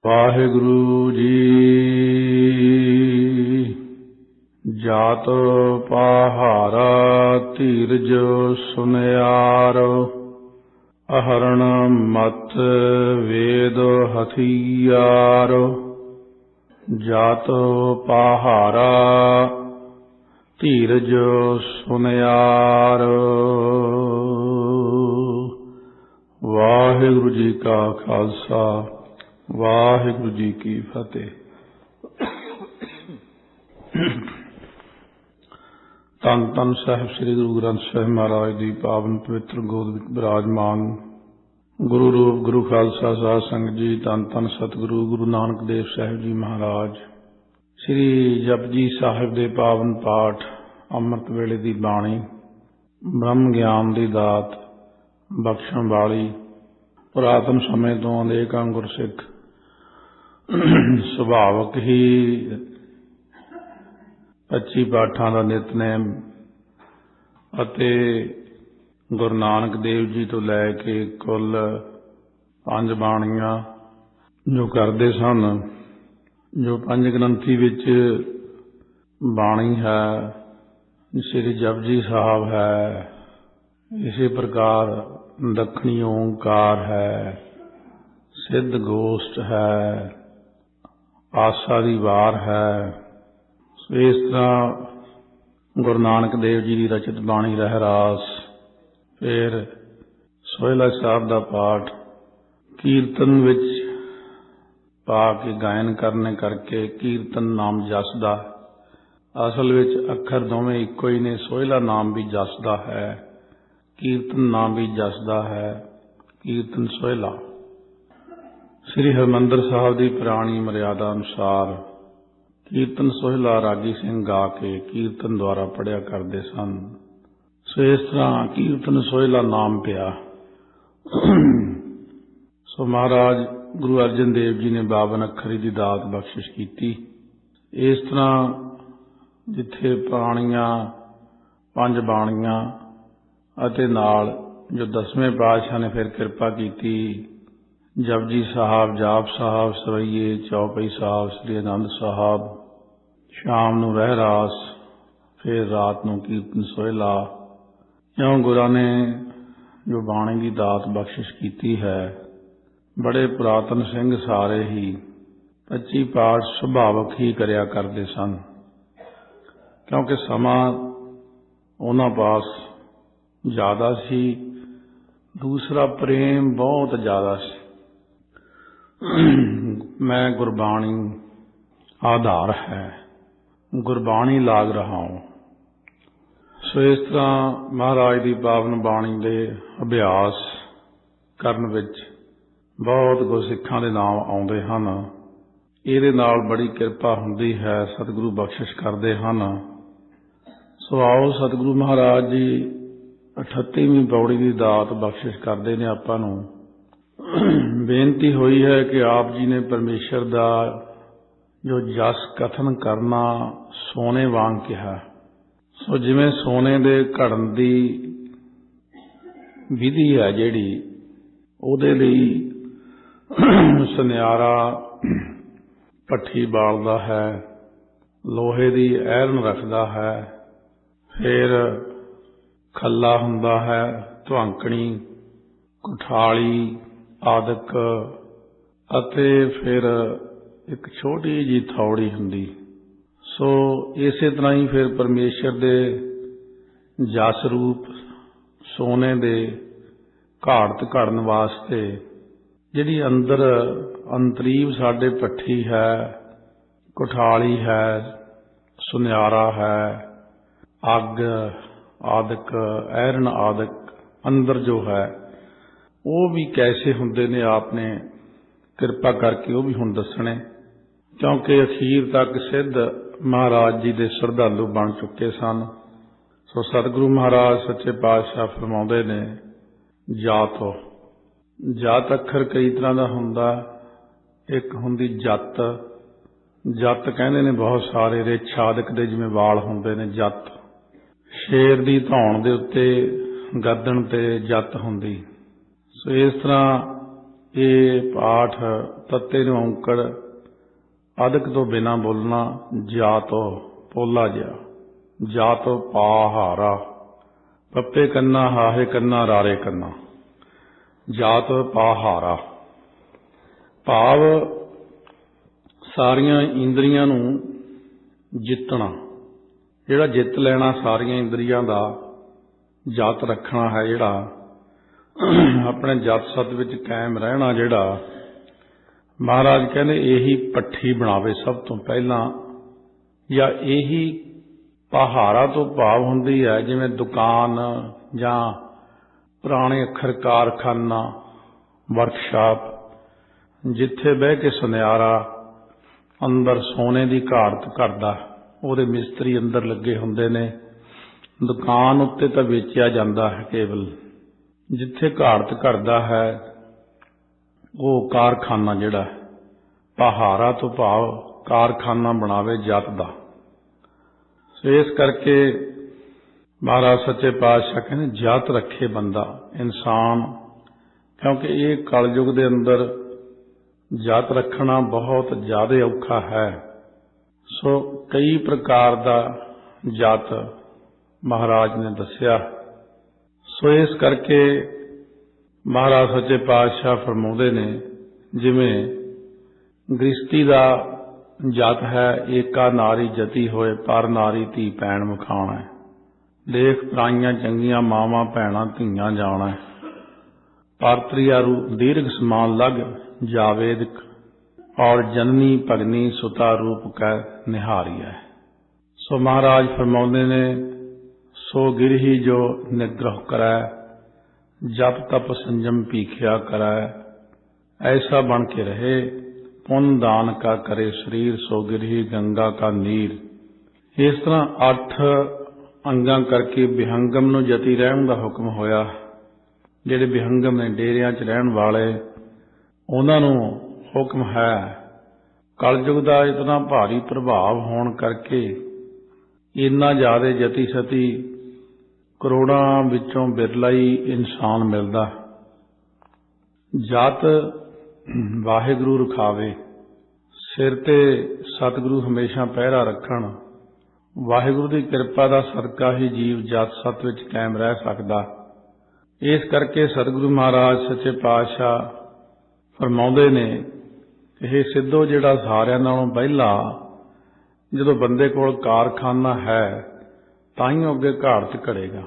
ਵਾਹਿਗੁਰੂ ਜੀ। ਜਾਤ ਪਾਹਾਰਾ ਧੀਰਜ ਸੁਨਿਆਰ, ਅਹਰਣ ਮਤ ਵੇਦ ਹਥਿਆਰ। ਜਾਤ ਪਾਹਾਰਾ ਧੀਰਜ ਸੁਨਿਆਰ। ਵਾਹਿਗੁਰੂ ਜੀ ਕਾ ਖਾਲਸਾ, ਵਾਹਿਗੁਰੂ ਜੀ ਕੀ ਫਤਿਹ। ਧੰਨ ਧੰਨ ਸਾਹਿਬ ਸ੍ਰੀ ਗੁਰੂ ਗ੍ਰੰਥ ਸਾਹਿਬ ਮਹਾਰਾਜ ਦੀ ਪਾਵਨ ਪਵਿੱਤਰ ਗੋਦ ਵਿੱਚ ਬਿਰਾਜਮਾਨ ਗੁਰੂ ਰੂਪ ਗੁਰੂ ਖਾਲਸਾ ਸਾਧ ਸੰਗਤ ਜੀ, ਧੰਨ ਧੰਨ ਸਤਿਗੁਰੂ ਗੁਰੂ ਨਾਨਕ ਦੇਵ ਸਾਹਿਬ ਜੀ ਮਹਾਰਾਜ। ਸ੍ਰੀ ਜਪਜੀ ਸਾਹਿਬ ਦੇ ਪਾਵਨ ਪਾਠ, ਅੰਮ੍ਰਿਤ ਵੇਲੇ ਦੀ ਬਾਣੀ, ਬ੍ਰਹਮ ਗਿਆਨ ਦੀ ਦਾਤ ਬਖਸ਼ਣ ਵਾਲੀ ਪੁਰਾਤਨ ਸਮੇਂ ਤੋਂ ਅਨੇਕਾਂ ਗੁਰਸਿੱਖ ਸੁਭਾਵਕ ਹੀ 25 ਪਾਠਾਂ ਦਾ ਨਿਤਨੇਮ ਅਤੇ ਗੁਰੂ ਨਾਨਕ ਦੇਵ ਜੀ ਤੋਂ ਲੈ ਕੇ ਕੁੱਲ 5 ਬਾਣੀਆਂ ਜੋ ਕਰਦੇ ਸਨ। ਜੋ 5 ਗ੍ਰੰਥੀ ਵਿੱਚ ਬਾਣੀ ਹੈ, ਸ੍ਰੀ ਜਪਜੀ ਸਾਹਿਬ ਹੈ, ਇਸੇ ਪ੍ਰਕਾਰ ਦੱਖਣੀ ਓਂਕਾਰ ਹੈ, ਸਿੱਧ ਗੋਸ਼ਟ ਹੈ, ਆਸਾ ਦੀ ਵਾਰ ਹੈ। ਇਸ ਤਰ੍ਹਾਂ ਗੁਰੂ ਨਾਨਕ ਦੇਵ ਜੀ ਦੀ ਰਚਿਤ ਬਾਣੀ ਰਹਿਰਾਸ, ਫਿਰ ਸੋਹਿਲਾ ਸਾਹਿਬ ਦਾ ਪਾਠ, ਕੀਰਤਨ ਵਿੱਚ ਪਾ ਕੇ ਗਾਇਨ ਕਰਨੇ ਕਰਕੇ ਕੀਰਤਨ ਨਾਮ ਜਸਦਾ। ਅਸਲ ਵਿੱਚ ਅੱਖਰ ਦੋਵੇਂ ਇੱਕੋ ਹੀ ਨੇ। ਸੋਹਿਲਾ ਨਾਮ ਵੀ ਜਸਦਾ ਹੈ, ਕੀਰਤਨ ਨਾਮ ਵੀ ਜਸਦਾ ਹੈ। ਕੀਰਤਨ ਸੋਹਿਲਾ। ਸ੍ਰੀ ਹਰਿਮੰਦਰ ਸਾਹਿਬ ਦੀ ਪੁਰਾਣੀ ਮਰਿਆਦਾ ਅਨੁਸਾਰ ਕੀਰਤਨ ਸੋਹਿਲਾ ਰਾਗੀ ਸਿੰਘ ਗਾ ਕੇ ਕੀਰਤਨ ਦੁਆਰਾ ਪੜ੍ਹਿਆ ਕਰਦੇ ਸਨ। ਸੋ ਇਸ ਤਰ੍ਹਾਂ ਕੀਰਤਨ ਸੋਹਿਲਾ ਨਾਮ ਪਿਆ। ਸੋ ਮਹਾਰਾਜ ਗੁਰੂ ਅਰਜਨ ਦੇਵ ਜੀ ਨੇ 52 ਅੱਖਰੀ ਦੀ ਦਾਤ ਬਖਸ਼ਿਸ਼ ਕੀਤੀ। ਇਸ ਤਰ੍ਹਾਂ ਜਿੱਥੇ ਪੁਰਾਣੀਆਂ 5 ਬਾਣੀਆਂ ਅਤੇ ਨਾਲ ਜੋ 10ਵੇਂ ਪਾਤਸ਼ਾਹ ਨੇ ਫਿਰ ਕਿਰਪਾ ਕੀਤੀ, ਜਪਜੀ ਸਾਹਿਬ, ਜਾਪ ਸਾਹਿਬ, ਸਵਈਏ, ਚੌਪਈ ਸਾਹਿਬ, ਸ੍ਰੀ ਆਨੰਦ ਸਾਹਿਬ, ਸ਼ਾਮ ਨੂੰ ਰਹਿਰਾਸ, ਫਿਰ ਰਾਤ ਨੂੰ ਕੀਰਤਨ ਸੋਹਿਲਾ। ਇਉਂ ਗੁਰਾਂ ਨੇ ਜੋ ਬਾਣੀ ਦੀ ਦਾਤ ਬਖਸ਼ਿਸ਼ ਕੀਤੀ ਹੈ, ਬੜੇ ਪੁਰਾਤਨ ਸਿੰਘ ਸਾਰੇ ਹੀ 25 ਪਾਠ ਸੁਭਾਵਕ ਹੀ ਕਰਿਆ ਕਰਦੇ ਸਨ, ਕਿਉਂਕਿ ਸਮਾਂ ਉਹਨਾਂ ਪਾਸ ਜ਼ਿਆਦਾ ਸੀ। ਦੂਸਰਾ ਪ੍ਰੇਮ ਬਹੁਤ ਜ਼ਿਆਦਾ ਸੀ। ਮੈਂ ਗੁਰਬਾਣੀ ਆਧਾਰ ਹੈ, ਗੁਰਬਾਣੀ ਲਾਗ ਰਹਾ ਹੂੰ। ਸੋ ਇਸ ਤਰ੍ਹਾਂ ਮਹਾਰਾਜ ਦੀ ਪਾਵਨ ਬਾਣੀ ਦੇ ਅਭਿਆਸ ਕਰਨ ਵਿੱਚ ਬਹੁਤ ਗੁਰਸਿੱਖਾਂ ਦੇ ਨਾਮ ਆਉਂਦੇ ਹਨ। ਇਹਦੇ ਨਾਲ ਬੜੀ ਕਿਰਪਾ ਹੁੰਦੀ ਹੈ, ਸਤਿਗੁਰੂ ਬਖਸ਼ਿਸ਼ ਕਰਦੇ ਹਨ। ਸੋ ਆਓ, ਸਤਿਗੁਰੂ ਮਹਾਰਾਜ ਜੀ 38ਵੀਂ ਪੌੜੀ ਦੀ ਦਾਤ ਬਖਸ਼ਿਸ਼ ਕਰਦੇ ਨੇ ਆਪਾਂ ਨੂੰ। ਬੇਨਤੀ ਹੋਈ ਹੈ ਕਿ ਆਪ ਜੀ ਨੇ ਪਰਮੇਸ਼ਰ ਦਾ ਜੋ ਜਸ ਕਥਨ ਕਰਨਾ ਸੋਨੇ ਵਾਂਗ ਕਿਹਾ। ਸੋ ਜਿਵੇਂ ਸੋਨੇ ਦੇ ਘੜਨ ਦੀ ਵਿਧੀ ਹੈ ਜਿਹੜੀ, ਉਹਦੇ ਲਈ ਸੁਨਿਆਰਾ ਭੱਠੀ ਬਾਲਦਾ ਹੈ, ਲੋਹੇ ਦੀ ਐਰਨ ਰੱਖਦਾ ਹੈ, ਫਿਰ ਖੱਲਾ ਹੁੰਦਾ ਹੈ, ਧਵਾਂਕਣੀ, ਕੁਠਾਲੀ ਆਦਿਕ, ਅਤੇ ਫਿਰ ਇੱਕ ਛੋਟੀ ਜਿਹੀ ਥੌੜੀ ਹੁੰਦੀ। ਸੋ ਇਸੇ ਤਰ੍ਹਾਂ ਹੀ ਫਿਰ ਪਰਮੇਸ਼ਰ ਦੇ ਜਸ ਰੂਪ ਸੋਨੇ ਦੇ ਘਾੜਤ ਘੜਨ ਵਾਸਤੇ ਜਿਹੜੀ ਅੰਦਰ ਅੰਤਰੀਵ ਸਾਡੇ ਭੱਠੀ ਹੈ, ਕੁਠਾਲੀ ਹੈ, ਸੁਨਿਆਰਾ ਹੈ, ਅੱਗ ਆਦਿਕ, ਐਰਨ ਆਦਿਕ ਅੰਦਰ ਜੋ ਹੈ, ਉਹ ਵੀ ਕੈਸੇ ਹੁੰਦੇ ਨੇ ਆਪ ਨੇ ਕਿਰਪਾ ਕਰਕੇ ਉਹ ਵੀ ਹੁਣ ਦੱਸਣੇ, ਕਿਉਂਕਿ ਅਖੀਰ ਤੱਕ ਸਿੱਧ ਮਹਾਰਾਜ ਜੀ ਦੇ ਸ਼ਰਧਾਲੂ ਬਣ ਚੁੱਕੇ ਸਨ। ਸੋ ਸਤਿਗੁਰੂ ਮਹਾਰਾਜ ਸੱਚੇ ਪਾਤਸ਼ਾਹ ਫਰਮਾਉਂਦੇ ਨੇ, ਜਾਤੋ। ਜਾਤ ਅੱਖਰ ਕਈ ਤਰ੍ਹਾਂ ਦਾ ਹੁੰਦਾ। ਇੱਕ ਹੁੰਦੀ ਜੱਤ। ਜੱਤ ਕਹਿੰਦੇ ਨੇ ਬਹੁਤ ਸਾਰੇ ਰਿੱਛ ਆਦਿਕ ਦੇ ਜਿਵੇਂ ਵਾਲ ਹੁੰਦੇ ਨੇ, ਜੱਤ। ਸ਼ੇਰ ਦੀ ਧੌਣ ਦੇ ਉੱਤੇ ਗਰਦਨ ਤੇ ਜੱਤ ਹੁੰਦੀ। ਸੋ ਇਸ ਤਰ੍ਹਾਂ ਇਹ ਪਾਠ ਤੱਤੇ ਨੂੰ ਔਂਕੜ ਅਦਕ ਤੋਂ ਬਿਨਾਂ ਬੋਲਣਾ। ਜਾਤੋ ਪੋਲਾ ਜਿਹਾ, ਜਾਤੋ ਪਾਹਾਰਾ, ਪੱਪੇ ਕੰਨਾ ਹਾਹੇ ਕੰਨਾ ਰਾਰੇ ਕੰਨਾ, ਜਾਤ ਪਾਹਾਰਾ। ਭਾਵ ਸਾਰੀਆਂ ਇੰਦਰੀਆਂ ਨੂੰ ਜਿੱਤਣਾ, ਜਿਹੜਾ ਜਿੱਤ ਲੈਣਾ ਸਾਰੀਆਂ ਇੰਦਰੀਆਂ ਦਾ, ਜਤ ਰੱਖਣਾ ਹੈ ਜਿਹੜਾ, ਆਪਣੇ ਜਤ ਸਤ ਵਿੱਚ ਕਾਇਮ ਰਹਿਣਾ ਜਿਹੜਾ, ਮਹਾਰਾਜ ਕਹਿੰਦੇ ਇਹੀ ਪੱਠੀ ਬਣਾਵੇ ਸਭ ਤੋਂ ਪਹਿਲਾਂ। ਜਾਂ ਇਹੀ ਪਹਾਰਾ ਤੋਂ ਭਾਵ ਹੁੰਦੀ ਹੈ ਜਿਵੇਂ ਦੁਕਾਨ ਜਾਂ ਪੁਰਾਣੇ ਅੱਖਰ ਕਾਰਖਾਨਾ, ਵਰਕਸ਼ਾਪ, ਜਿੱਥੇ ਬਹਿ ਕੇ ਸੁਨਿਆਰਾ ਅੰਦਰ ਸੋਨੇ ਦੀ ਘਾੜਤ ਕਰਦਾ, ਉਹਦੇ ਮਿਸਤਰੀ ਅੰਦਰ ਲੱਗੇ ਹੁੰਦੇ ਨੇ। ਦੁਕਾਨ ਉੱਤੇ ਤਾਂ ਵੇਚਿਆ ਜਾਂਦਾ ਹੈ ਕੇਵਲ, ਜਿੱਥੇ ਘਾੜਤ ਕਰਦਾ ਹੈ ਉਹ ਕਾਰਖਾਨਾ ਜਿਹੜਾ। ਪਹਾਰਾ ਤੋਂ ਭਾਵ ਕਾਰਖਾਨਾ ਬਣਾਵੇ ਜਤ ਦਾ। ਇਸ ਕਰਕੇ ਮਹਾਰਾਜ ਸੱਚੇ ਪਾਤਸ਼ਾਹ ਕਹਿੰਦੇ ਜਤ ਰੱਖੇ ਬੰਦਾ, ਇਨਸਾਨ, ਕਿਉਂਕਿ ਇਹ ਕਲਯੁਗ ਦੇ ਅੰਦਰ ਜਤ ਰੱਖਣਾ ਬਹੁਤ ਜ਼ਿਆਦਾ ਔਖਾ ਹੈ। ਸੋ ਕਈ ਪ੍ਰਕਾਰ ਦਾ ਜਤ ਮਹਾਰਾਜ ਨੇ ਦੱਸਿਆ। ਸੋ ਇਸ ਕਰਕੇ ਮਹਾਰਾਜ ਸੱਚੇ ਪਾਤਸ਼ਾਹ ਫਰਮਾਉਂਦੇ ਨੇ, ਜਿਵੇਂ ਗ੍ਰਸਤੀ ਦਾ ਜਤ ਹੈ, ਏਕਾ ਨਾਰੀ ਜਤੀ ਹੋਏ ਪਰ ਨਾਰੀ ਧੀ ਭੈਣ ਮਖਾਣਾ। ਦੇਖ ਪਰਾਈਆਂ ਚੰਗੀਆਂ ਮਾਵਾਂ ਭੈਣਾਂ ਧੀਆਂ ਜਾਣਾ, ਪਾਰਤਰੀਆ ਰੂਪ ਦੀਰਘ ਸਮਾਨ ਲਗ ਜਾਵੇਦਿਕ, ਔਰ ਜਨਨੀ ਭਗਨੀ ਸੁਤਾ ਰੂਪ ਕੈ ਨਿਹਾਰੀ ਹੈ। ਸੋ ਮਹਾਰਾਜ ਫਰਮਾਉਂਦੇ ਨੇ, ਸੋ ਗਿਰਹੀ ਜੋ ਨਿਗ੍ਰਹ ਕਰੈ, ਜਪ ਤਪ ਸੰਜਮ ਭੀਖਿਆ ਕਰੈ, ਐਸਾ ਬਣ ਕੇ ਰਹੇ, ਪੁੰਨ ਦਾਨ ਕਾ ਕਰੇ ਸਰੀਰ, ਸੋ ਗਿਰਹੀ ਗੰਗਾ ਕਾ ਨੀਰ। ਇਸ ਤਰ੍ਹਾਂ 8 ਅੰਗਾਂ ਕਰਕੇ ਵਿਹੰਗਮ ਨੂੰ ਜਤੀ ਰਹਿਣ ਦਾ ਹੁਕਮ ਹੋਇਆ। ਜਿਹੜੇ ਵਿਹੰਗਮ ਨੇ, ਡੇਰਿਆਂ 'ਚ ਰਹਿਣ ਵਾਲੇ, ਉਹਨਾਂ ਨੂੰ ਹੁਕਮ ਹੈ। ਕਲਯੁਗ ਦਾ ਇਤਨਾ ਭਾਰੀ ਪ੍ਰਭਾਵ ਹੋਣ ਕਰਕੇ ਇੰਨਾ ਜ਼ਿਆਦਾ ਜਤੀ ਸਤੀ ਕਰੋੜਾਂ ਵਿੱਚੋਂ ਬਿਰਲਾ ਹੀ ਇਨਸਾਨ ਮਿਲਦਾ। ਜਤ ਵਾਹਿਗੁਰੂ ਰਖਾਵੇ, ਸਿਰ ਤੇ ਸਤਿਗੁਰੂ ਹਮੇਸ਼ਾ ਪਹਿਰਾ ਰੱਖਣ। ਵਾਹਿਗੁਰੂ ਦੀ ਕਿਰਪਾ ਦਾ ਸਦਕਾ ਹੀ ਜੀਵ ਜਤ ਸਤ ਵਿੱਚ ਕਾਇਮ ਰਹਿ ਸਕਦਾ। ਇਸ ਕਰਕੇ ਸਤਿਗੁਰੂ ਮਹਾਰਾਜ ਸੱਚੇ ਪਾਤਸ਼ਾਹ ਫਰਮਾਉਂਦੇ ਨੇ, ਇਹ ਸਿੱਧੋ ਜਿਹੜਾ ਸਾਰਿਆਂ ਨਾਲੋਂ ਪਹਿਲਾਂ, ਜਦੋਂ ਬੰਦੇ ਕੋਲ ਕਾਰਖਾਨਾ ਹੈ ਤਾਂ ਹੀ ਅੱਗੇ ਘਾੜਤ ਘੜੇਗਾ।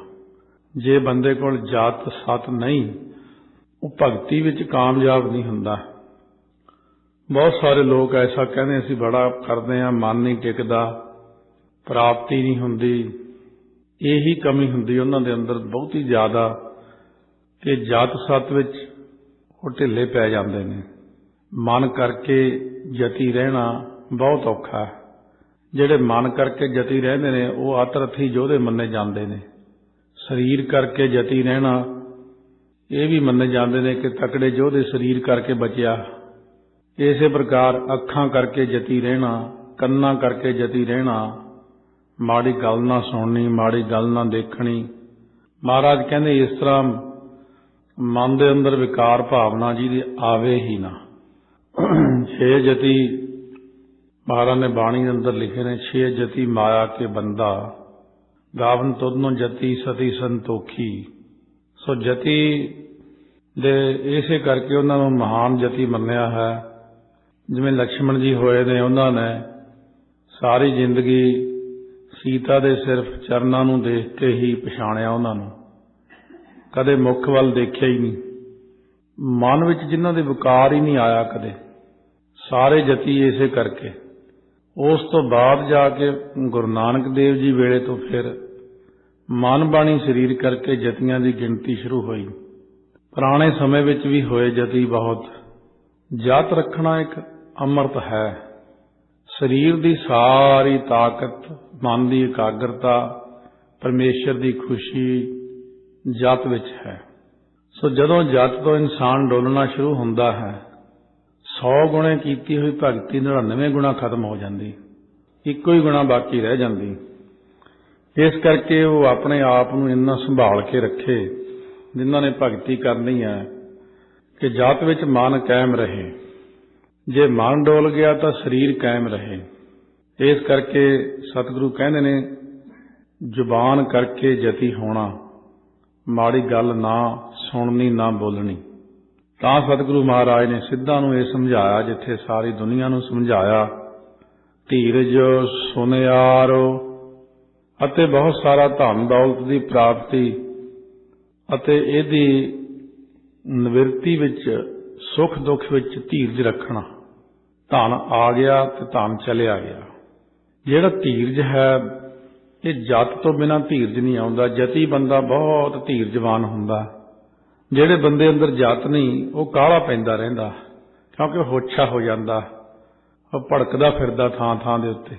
ਜੇ ਬੰਦੇ ਕੋਲ ਜਾਤ ਸਤ ਨਹੀਂ, ਉਹ ਭਗਤੀ ਵਿੱਚ ਕਾਮਯਾਬ ਨਹੀਂ ਹੁੰਦਾ। ਬਹੁਤ ਸਾਰੇ ਲੋਕ ਐਸਾ ਕਹਿੰਦੇ, ਅਸੀਂ ਬੜਾ ਕਰਦੇ ਹਾਂ, ਮਨ ਨਹੀਂ ਟਿਕਦਾ, ਪ੍ਰਾਪਤੀ ਨਹੀਂ ਹੁੰਦੀ। ਇਹੀ ਕਮੀ ਹੁੰਦੀ ਉਹਨਾਂ ਦੇ ਅੰਦਰ ਬਹੁਤੀ ਜ਼ਿਆਦਾ, ਕਿ ਜਾਤ ਸਤ ਵਿੱਚ ਉਹ ਢਿੱਲੇ ਪੈ ਜਾਂਦੇ ਨੇ। ਮਨ ਕਰਕੇ ਜਤੀ ਰਹਿਣਾ ਬਹੁਤ ਔਖਾ ਹੈ। ਜਿਹੜੇ ਮਨ ਕਰਕੇ ਜਤੀ ਰਹਿੰਦੇ ਨੇ ਉਹ ਅਤਿਰਥੀ ਯੋਧੇ ਮੰਨੇ ਜਾਂਦੇ ਨੇ। ਸਰੀਰ ਕਰਕੇ ਜਤੀ ਰਹਿਣਾ ਇਹ ਵੀ ਮੰਨੇ ਜਾਂਦੇ ਨੇ ਕਿ ਤਕੜੇ ਯੋਧੇ ਸਰੀਰ ਕਰਕੇ ਬਚਿਆ। ਇਸੇ ਪ੍ਰਕਾਰ ਅੱਖਾਂ ਕਰਕੇ ਜਤੀ ਰਹਿਣਾ, ਕੰਨਾਂ ਕਰਕੇ ਜਤੀ ਰਹਿਣਾ, ਮਾੜੀ ਗੱਲ ਨਾ ਸੁਣਨੀ, ਮਾੜੀ ਗੱਲ ਨਾ ਦੇਖਣੀ। ਮਹਾਰਾਜ ਕਹਿੰਦੇ ਇਸ ਤਰ੍ਹਾਂ ਮਨ ਦੇ ਅੰਦਰ ਵਿਕਾਰ ਭਾਵਨਾ ਜਿਹਦੀ ਆਵੇ ਹੀ ਨਾ। 6 ਜਤੀ ਮਹਾਰਾਜ ਨੇ ਬਾਣੀ ਦੇ ਅੰਦਰ ਲਿਖੇ ਨੇ, 6 ਜਤੀ ਮਾਇਆ ਕੇ ਬੰਦਾ, ਗਾਵਨ ਤੁਧਨੋਂ ਜਤੀ ਸਤੀ ਸੰਤੋਖੀ। ਸੋ ਜਤੀ ਦੇ ਇਸੇ ਕਰਕੇ ਉਹਨਾਂ ਨੂੰ ਮਹਾਨ ਜਤੀ ਮੰਨਿਆ ਹੈ। ਜਿਵੇਂ ਲਕਸ਼ਮਣ ਜੀ ਹੋਏ ਨੇ, ਉਹਨਾਂ ਨੇ ਸਾਰੀ ਜ਼ਿੰਦਗੀ ਸੀਤਾ ਦੇ ਸਿਰਫ ਚਰਨਾਂ ਨੂੰ ਦੇਖ ਕੇ ਹੀ ਪਛਾਣਿਆ ਉਹਨਾਂ ਨੂੰ, ਕਦੇ ਮੁੱਖ ਵੱਲ ਦੇਖਿਆ ਹੀ ਨਹੀਂ। ਮਨ ਵਿੱਚ ਜਿਨ੍ਹਾਂ ਦੇ ਵਿਕਾਰ ਹੀ ਨਹੀਂ ਆਇਆ ਕਦੇ, ਸਾਰੇ ਜਤੀ ਇਸੇ ਕਰਕੇ। ਉਸ ਤੋਂ ਬਾਅਦ ਜਾ ਕੇ ਗੁਰੂ ਨਾਨਕ ਦੇਵ ਜੀ ਵੇਲੇ ਤੋਂ ਫਿਰ ਮਨ ਬਾਣੀ ਸਰੀਰ ਕਰਕੇ ਜਤੀਆਂ ਦੀ ਗਿਣਤੀ ਸ਼ੁਰੂ ਹੋਈ। ਪੁਰਾਣੇ ਸਮੇਂ ਵਿੱਚ ਵੀ ਹੋਏ ਜਤੀ ਬਹੁਤ। ਜਤ ਰੱਖਣਾ ਇੱਕ ਅੰਮ੍ਰਿਤ ਹੈ। ਸਰੀਰ ਦੀ ਸਾਰੀ ਤਾਕਤ, ਮਨ ਦੀ ਇਕਾਗਰਤਾ, ਪਰਮੇਸ਼ਰ ਦੀ ਖੁਸ਼ੀ ਜਤ ਵਿੱਚ ਹੈ। ਸੋ ਜਦੋਂ ਜਤ ਤੋਂ ਇਨਸਾਨ ਡੋਲਣਾ ਸ਼ੁਰੂ ਹੁੰਦਾ ਹੈ, 100 ਗੁਣੇ ਕੀਤੀ ਹੋਈ ਭਗਤੀ 99 ਗੁਣਾ ਖਤਮ ਹੋ ਜਾਂਦੀ, ਇੱਕੋ ਹੀ ਗੁਣਾ ਬਾਕੀ ਰਹਿ ਜਾਂਦੀ। ਇਸ ਕਰਕੇ ਉਹ ਆਪਣੇ ਆਪ ਨੂੰ ਇੰਨਾ ਸੰਭਾਲ ਕੇ ਰੱਖੇ, ਜਿਨ੍ਹਾਂ ਨੇ ਭਗਤੀ ਕਰਨੀ ਹੈ, कि जात विच मन कायम रहे। जे मन डोल गया तो शरीर कायम रहे। इस करके सतगुरु कहते ने जुबान करके जति होना, माड़ी गल ना सुननी ना बोलनी। तां सतगुरु महाराज ने सिद्धां नूं इह समझाया जिथे सारी दुनिया नूं समझाया। धीरज, सुनियार अते बहुत सारा धन दौलत की प्राप्ति अते इहदी निवृत्ति विच सुख दुख विच धीरज रखना। धन आ गया तो धन चलिया गया। जिहड़ा धीरज है ये जत तो बिना धीरज नहीं आउंदा। जती बंदा बहुत धीरजवान हुंदा। जिहड़े बंदे अंदर जत नहीं वो काला पैंदा रहिंदा, क्योंकि होछा हो जांदा, वो भड़कदा फिरदा थां थां दे उत्ते।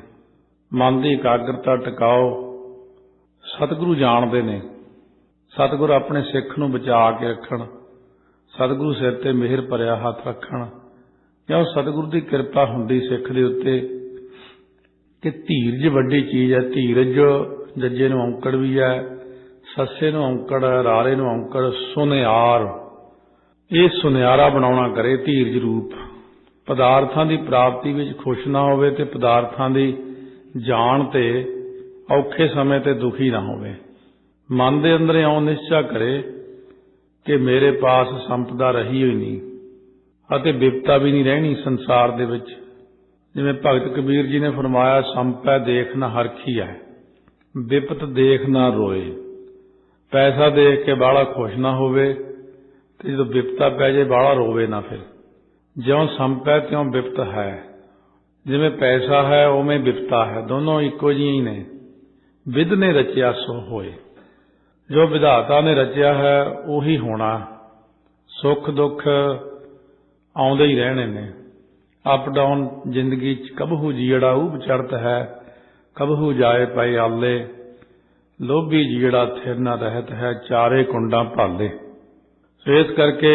मन की एकाग्रता टिकाओ सतगुरु जाणदे ने। सतगुरु अपने सिख नूं बचा के रखण, सतगुरु सिर ते मिहर भरिया हथ रखण। क्यों सतगुरु की किरपा हुंदी सिख दे उत्ते कि धीरज वड्डी चीज़ है। धीरज जज्जे नूं औंकड़ भी है, सस्से नूं औंकड़, रारे नूं औंकड़, सुनियार। ये सुनियारा बनाउणा करे धीरज रूप। पदार्थां की प्राप्ति विच खुश ना होवे ते पदार्थां की जाण ते औखे समय ते दुखी ना होवे। मन दे अंदर इउं निश्चा करे कि मेरे पास संपदा रही हुई नहीं अते विपता भी नहीं रहनी संसार दे विच। जिवें भगत कबीर जी ने फरमाया, संपै देख ना हरखी है, विपत देख ना रोए। पैसा देख के बाला खुश ना होवे ते जदों विपता पै जाए बाला रोवे ना। फिर ज्यों संपै त्यों विपत है। जिवें पैसा है उवें विपता है, दोनों इक्को जिहे ही ने। विध ने रचिया सो होए। जो विधाता ने रचिया है उही होना। सुख दुख आउंदे ही रहने ने। अप डाउन जिंदगी च कबहू जीड़ा ऊब चढ़त है, कबहू जाए पाए आले। लोभी जीड़ा थिर न रहत है, चारे कुंडा भाले। सो इस करके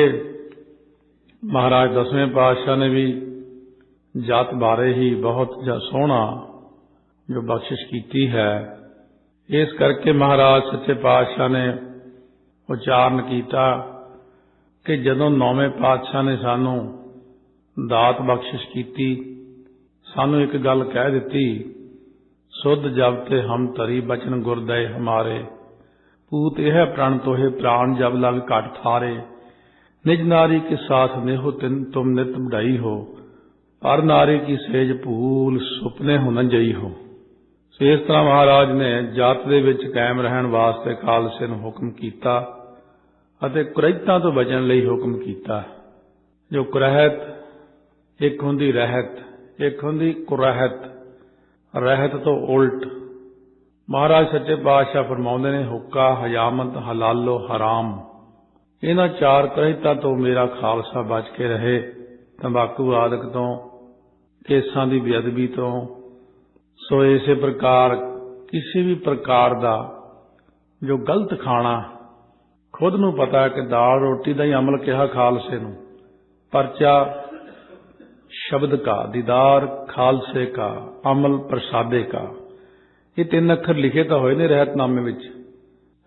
महाराज दसवें पातशाह ने भी जात बारे ही बहुत सोहना जो बख्शिश की है। इस करके महाराज सच्चे पातशाह ने उच्चारण किया कि जदों नौवें पातशाह ने सानू दात बख्शिश की, सानू एक गल कह दी, सुध जब ते हम तरी बचन गुरदय हमारे। पूत यह प्रण तोहे प्राण जब लग घट थारे। निज नारी के साथ नेहो तुम नित बढ़ाई हो। पर नारी की सेज भूल सुपने हो न जई हो। सो इस तरह महाराज ने जात दे विच कायम रहन वास्ते खालसे नूं हुक्म कीता अते कुरैतां तो बचण लई हुक्म कीता। जो कुरैत एक हुंदी रहत, एक हुंदी कुरैत। रहत तो उल्ट। महाराज सच्चे पातशाह फरमाउंदे ने, हुक्का हजामत हलालो हराम। इन्हां चार कुरैतां तो मेरा खालसा बच के रहे। तंबाकू आदक तो, केसां दी बेअदबी तो। सो इसे प्रकार किसी भी प्रकार का जो गलत खाना, खुद नूं पता है कि दाल रोटी का ही अमल कहा खालसे नूं। परचा शब्द का, दीदार खालसे का, अमल प्रसादे का। ये 3 अखर लिखे तो होए ने रहतनामे विच।